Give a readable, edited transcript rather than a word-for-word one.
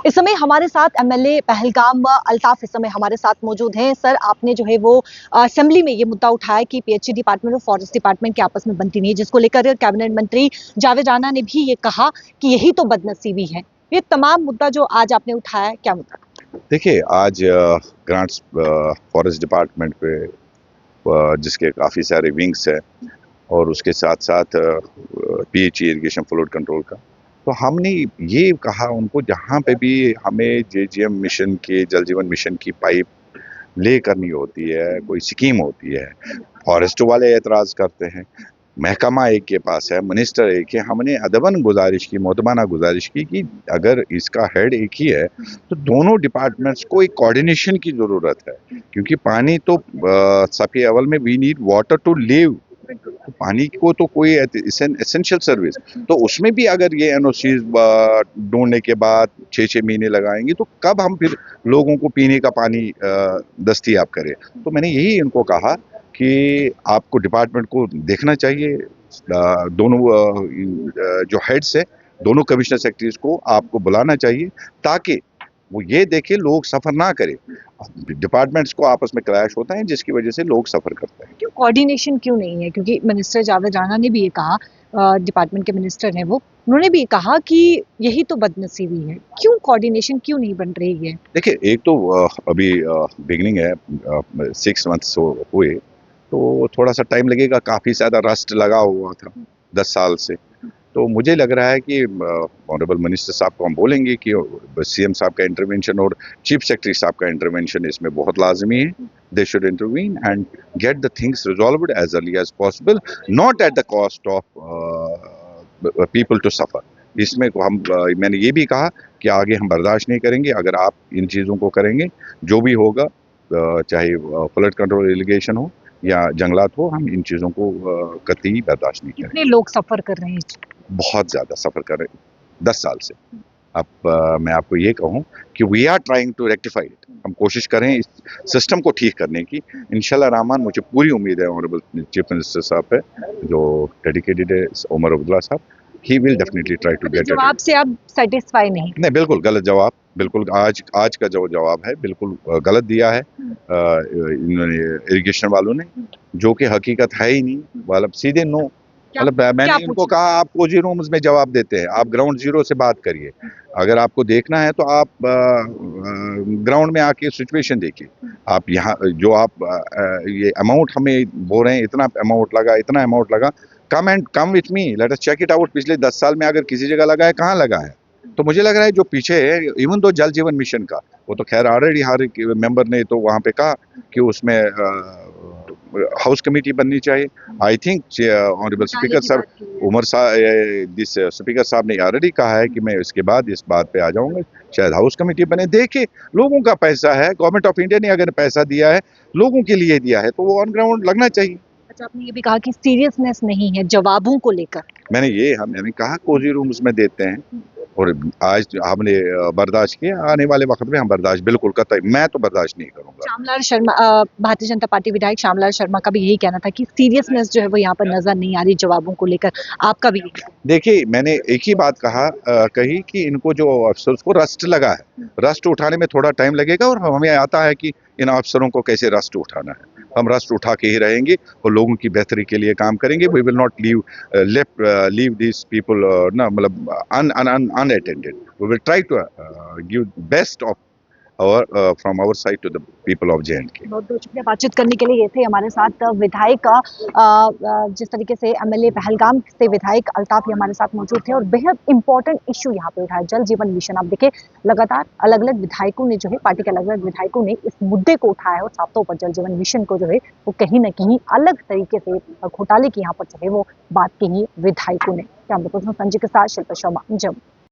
इस समय हमारे साथ एमएलए पहलगाम अल्ताफ इस समय हमारे साथ मौजूद हैं। सर, आपने जो है वो असेंबली में ये मुद्दा उठाया कि पीएचई डिपार्टमेंट और फॉरेस्ट डिपार्टमेंट की आपस में बनती नहीं है, जिसको लेकर कैबिनेट मंत्री जावेद राणा ने भी ये कहा कि यही तो बदनसीबी है। ये तमाम मुद्दा जो आज आपने उठाया, क्या मुद्दा? देखिए, आज ग्रांट्स फॉरेस्ट डिपार्टमेंट पे जिसके काफ़ी सारे विंग्स हैं और उसके साथ साथ पीएचई इरिगेशन फ्लोड कंट्रोल का, तो हमने ये कहा उनको जहाँ पे भी हमें जेजीएम मिशन के जल जीवन मिशन की पाइप ले करनी होती है, कोई स्कीम होती है, फॉरेस्ट वाले एतराज़ करते हैं, महकमा एक के पास है, मिनिस्टर एक है। हमने अदबन गुजारिश की, मोदबाना गुजारिश की कि अगर इसका हेड एक ही है तो दोनों डिपार्टमेंट्स को एक कोऑर्डिनेशन की ज़रूरत है, क्योंकि पानी तो सफ़े अव्वल में we need water to live. तो पानी को तो कोई एसेंशियल सर्विस, तो उसमें भी अगर ये एनओसीज ढूंढने के बाद 6-6 महीने लगाएंगे तो कब हम फिर लोगों को पीने का पानी दस्तयाब करें। तो मैंने यही इनको कहा कि आपको डिपार्टमेंट को देखना चाहिए, दोनों जो हेड्स है, दोनों कमिश्नर सेक्रेटरीज को आपको बुलाना चाहिए ताकि वो ये देखे लोग सफर ना करें। डिपार्टमेंट्स को आपस में क्लैश होता है जिसकी वजह से लोग सफर करते हैं। क्यों कोऑर्डिनेशन क्यों नहीं है? क्योंकि मिनिस्टर जावेद राणा ने भी ये कहा, डिपार्टमेंट के मिनिस्टर हैं वो, उन्होंने भी कहा कि यही तो बदनसीबी है। क्यों कोऑर्डिनेशन क्यों नहीं बन रही है? देखिए, एक तो अभी बिगिनिंग है, 6 मंथ्स हुए, तो थोड़ा सा टाइम लगेगा। काफ़ी ज़्यादा रस्ट लगा हुआ था 10 साल से। तो मुझे लग रहा है कि ऑनरेबल मिनिस्टर साहब को हम बोलेंगे कि सीएम साहब का इंटरवेंशन और चीफ सेक्रेटरी साहब का इंटरवेंशन इसमें बहुत लाजमी है। They should intervene and get the things resolved as early as possible, not at the cost of people to suffer. इसमें मैंने ये भी कहा कि आगे हम बर्दाश्त नहीं करेंगे। अगर आप इन चीज़ों को करेंगे, जो भी होगा, चाहे फ्लड कंट्रोल इरिगेशन हो या जंगलात हो, हम इन चीज़ों को कतई बर्दाश्त नहीं करेंगे। कितने लोग सफर कर रहे हैं? बहुत ज़्यादा सफ़र कर रहे हैं 10 साल से। अब मैं आपको ये कहूँ कि we are trying to rectify it. हम कोशिश करें इस सिस्टम को ठीक करने की। इंशाल्लाह रहमान, मुझे पूरी उम्मीद है ऑनरेबल चीफ मिनिस्टर साहब पे, जो डेडिकेटेड है, उमर अब्दुल्ला साहब, he will definitely try to get it. जवाब से आप सेटिस्फाई नहीं? नहीं, बिल्कुल गलत जवाब। बिल्कुल आज का जो जवाब है बिल्कुल गलत दिया है इन्होंने, इरिगेशन वालों ने, जो कि हकीकत है ही नहीं। मतलब सीधे नो। मतलब मैंने इनको कहा आप कोजी रूम्स में जवाब देते हैं, आप ग्राउंड जीरो से बात करिए। अगर आपको देखना है तो आप ग्राउंड में आके सिचुएशन देखिए। आप यहाँ जो आप ये अमाउंट हमें बोल रहे हैं, इतना अमाउंट लगा, इतना अमाउंट लगा, come with me, let us check it out. पिछले 10 साल में अगर किसी जगह लगा है, कहाँ लगा है? तो मुझे लग रहा है जो पीछे है, इवन दो जल जीवन मिशन का, वो तो खैर ऑलरेडी हर मेंबर ने तो वहाँ पे कहा कि उसमें हाउस कमेटी बननी चाहिए। आई थिंक ऑनरेबल स्पीकर साहब उमर साहब, दिस स्पीकर साहब ने ऑलरेडी कहा है कि मैं इसके बाद इस बात पे आ जाऊंगा, शायद हाउस कमेटी बने। देखिए, लोगों का पैसा है, गवर्नमेंट ऑफ इंडिया ने अगर पैसा दिया है, लोगों के लिए दिया है, तो वो ऑन ग्राउंड लगना चाहिए। अच्छा, आपने ये भी कहा कि सीरियसनेस नहीं है जवाबों को लेकर। मैंने कहा कोजी रूम्स में देते हैं, और आज हमने बर्दाश्त किया, आने वाले वक्त में हम बर्दाश्त बिल्कुल कतई, मैं तो बर्दाश्त नहीं करूंगा। श्यामलाल शर्मा, भारतीय जनता पार्टी विधायक श्यामलाल शर्मा का भी यही कहना था कि सीरियसनेस जो है वो यहाँ पर नजर नहीं आ रही जवाबों को लेकर। आपका भी? देखिए, मैंने एक ही बात कही कि इनको जो अफसर्स को रस्ट लगा है, रस्ट उठाने में थोड़ा टाइम लगेगा, और हमें आता है कि इन अफसरों को कैसे रस्ट उठाना है। हम रस्ट उठा के ही रहेंगे और लोगों की बेहतरी के लिए काम करेंगे। We will not leave this people ना, मतलब unattended. We will try to give best of from our side to the people of J&K। बहुत बहुत शुक्रिया बातचीत करने के लिए। ये थे हमारे साथ विधायक, जिस तरीके से एमएलए पहलगाम से विधायक अल्ताफ ही हमारे साथ मौजूद थे और बेहद इंपॉर्टेंट इश्यू यहाँ पे उठाया, जल जीवन मिशन। आप देखिए, लगातार अलग अलग विधायकों ने जो है, पार्टी के अलग अलग विधायकों ने इस मुद्दे को उठाया और साफ तौर पर जल जीवन मिशन को जो है वो कहीं ना कहीं अलग तरीके से घोटाले की यहाँ पर जो है वो बात कही विधायकों ने। कैमरा पर्सन संजय के साथ शिल्पा शर्मा, जम्मू।